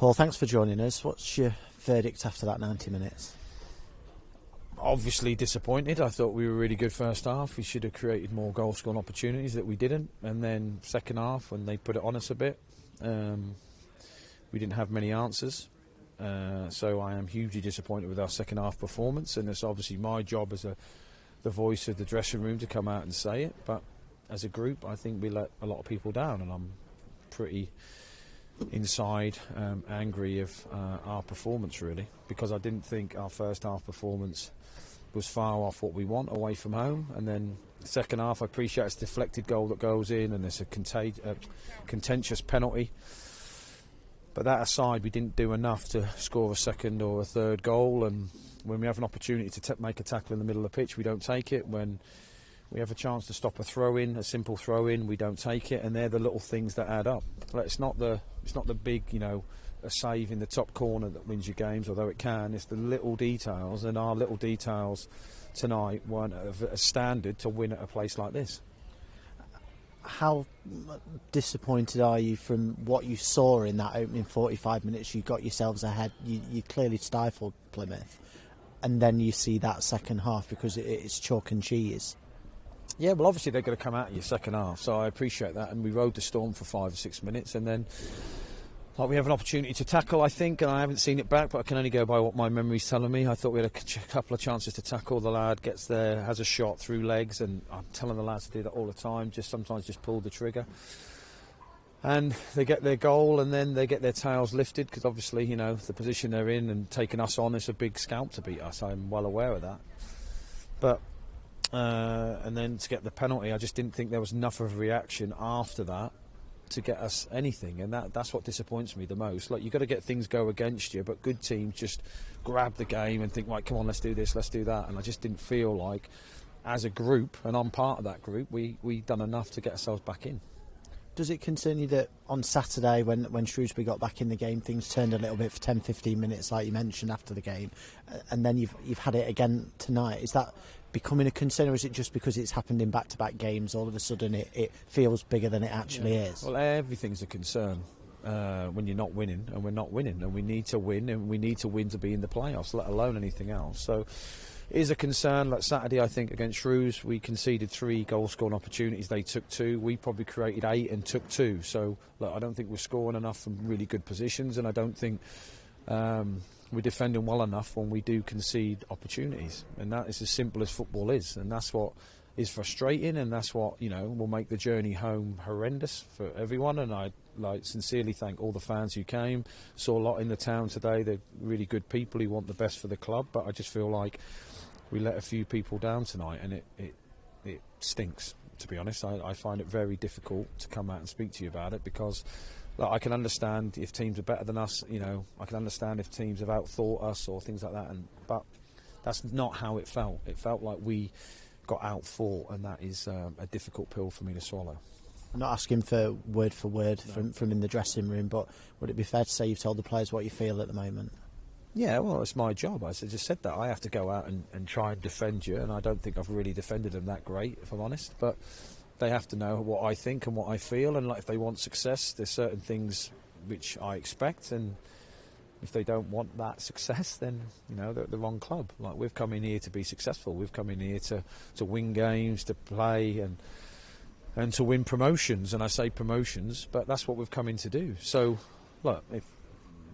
Paul, thanks for joining us. What's your verdict after that 90 minutes? Obviously disappointed. I thought we were really good first half. We should have created more goal-scoring opportunities that we didn't. And then second half, when they put it on us a bit, we didn't have many answers. So I am hugely disappointed with our second half performance. And it's obviously my job as the voice of the dressing room to come out and say it. But as a group, I think we let a lot of people down. And I'm pretty inside angry of our performance, really, because I didn't think our first half performance was far off what we want away from home. And then the second half, I appreciate it's a deflected goal that goes in and it's a contentious penalty, but that aside, we didn't do enough to score a second or a third goal. And when we have an opportunity to make a tackle in the middle of the pitch, we don't take it. When we have a chance to stop a throw-in, a simple throw-in, we don't take it. And they're the little things that add up. It's not the big, a save in the top corner that wins your games, although it can. It's the little details, and our little details tonight weren't of a standard to win at a place like this. How disappointed are you from what you saw in that opening 45 minutes? You got yourselves ahead. You clearly stifled Plymouth, and then you see that second half because it's chalk and cheese. Yeah, well, obviously they're going to come out of your second half, so I appreciate that. And we rode the storm for 5 or 6 minutes, and then we have an opportunity to tackle, I think, and I haven't seen it back, but I can only go by what my memory's telling me. I thought we had a couple of chances to tackle. The lad gets there, has a shot through legs, and I'm telling the lads to do that all the time, sometimes just pull the trigger. And they get their goal, and then they get their tails lifted, because obviously, the position they're in and taking us on, it's a big scalp to beat us. I'm well aware of that. But and then to get the penalty, I just didn't think there was enough of a reaction after that to get us anything, and that's what disappoints me the most. Like, you've got to get things go against you, but good teams just grab the game and think, right, come on, let's do this, let's do that. And I just didn't feel like, as a group, and I'm part of that group, we done enough to get ourselves back in. Does it concern you that on Saturday, when Shrewsbury got back in the game, things turned a little bit for 10-15 minutes, like you mentioned, after the game, and then you've had it again tonight? Is that becoming a concern, or is it just because it's happened in back-to-back games, all of a sudden it feels bigger than it actually is? Well, everything's a concern when you're not winning, and we're not winning, and we need to win, and we need to win to be in the playoffs, let alone anything else. So it is a concern. Like Saturday, I think, against Shrews, we conceded 3 goal-scoring opportunities. They took 2. We probably created 8 and took 2. So look, I don't think we're scoring enough from really good positions, and I don't think we're defending well enough when we do concede opportunities. And that is as simple as football is, and that's what is frustrating, and that's what will make the journey home horrendous for everyone. And I sincerely thank all the fans who came. Saw a lot in the town today. They're really good people who want the best for the club, but I just feel like we let a few people down tonight, and it stinks, to be honest. I find it very difficult to come out and speak to you about it, because I can understand if teams are better than us, I can understand if teams have outthought us or things like that, but that's not how it felt. It felt like we got outfought, and that is a difficult pill for me to swallow. I'm not asking for word from in the dressing room, but would it be fair to say you've told the players what you feel at the moment? Yeah, well, it's my job. I just said that. I have to go out and try and defend you, and I don't think I've really defended them that great, if I'm honest, but they have to know what I think and what I feel, and if they want success, there's certain things which I expect, and if they don't want that success, then they're at the wrong club. Like, we've come in here to be successful. We've come in here to win games, to play, and to win promotions. And I say promotions, but that's what we've come in to do. So, look, if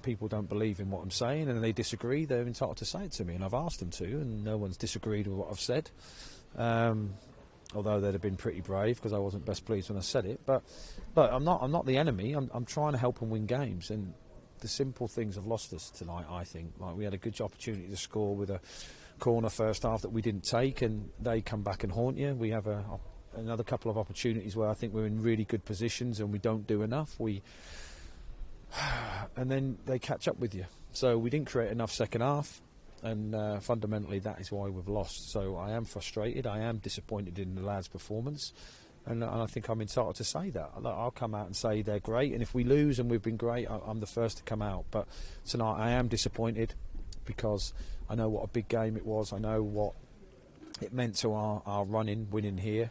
people don't believe in what I'm saying and they disagree, they're entitled to say it to me, and I've asked them to, and no one's disagreed with what I've said. Although they'd have been pretty brave, because I wasn't best pleased when I said it. But look, I'm not the enemy. I'm trying to help them win games, and the simple things have lost us tonight, I think. Like, we had a good opportunity to score with a corner first half that we didn't take, and they come back and haunt you. We have another couple of opportunities where I think we're in really good positions and we don't do enough. And then they catch up with you. So we didn't create enough second half, and fundamentally that is why we've lost. So I am frustrated. I am disappointed in the lads' performance. And I think I'm entitled to say that. I'll come out and say they're great, and if we lose and we've been great, I'm the first to come out. But tonight I am disappointed, because I know what a big game it was. I know what it meant to our winning here,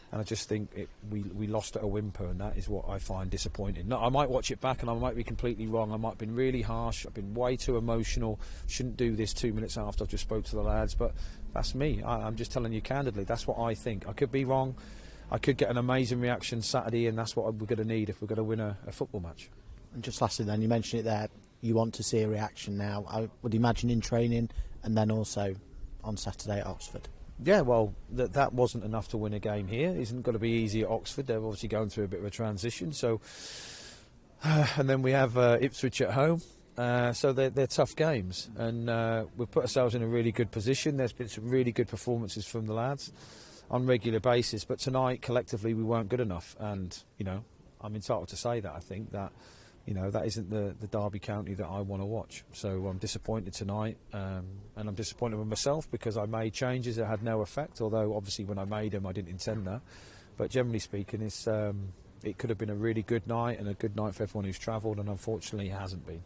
And I just think we lost at a whimper, and that is what I find disappointing. No, I might watch it back and I might be completely wrong. I might have been really harsh. I've been way too emotional. Shouldn't do this 2 minutes after I've just spoke to the lads. But that's me. I'm just telling you candidly. That's what I think. I could be wrong. I could get an amazing reaction Saturday, and that's what we're going to need if we're going to win a football match. And just lastly then, you mentioned it there, you want to see a reaction now. I would imagine in training and then also on Saturday at Oxford. Yeah, well, that wasn't enough to win a game here. It isn't going to be easy at Oxford. They're obviously going through a bit of a transition. So, and then we have Ipswich at home. So they're tough games, and we've put ourselves in a really good position. There's been some really good performances from the lads on a regular basis, but tonight collectively we weren't good enough. And I'm entitled to say that. I think that that isn't the Derby County that I want to watch. So I'm disappointed tonight, and I'm disappointed with myself because I made changes that had no effect, although obviously when I made them I didn't intend that. But generally speaking, it could have been a really good night and a good night for everyone who's travelled, and unfortunately it hasn't been.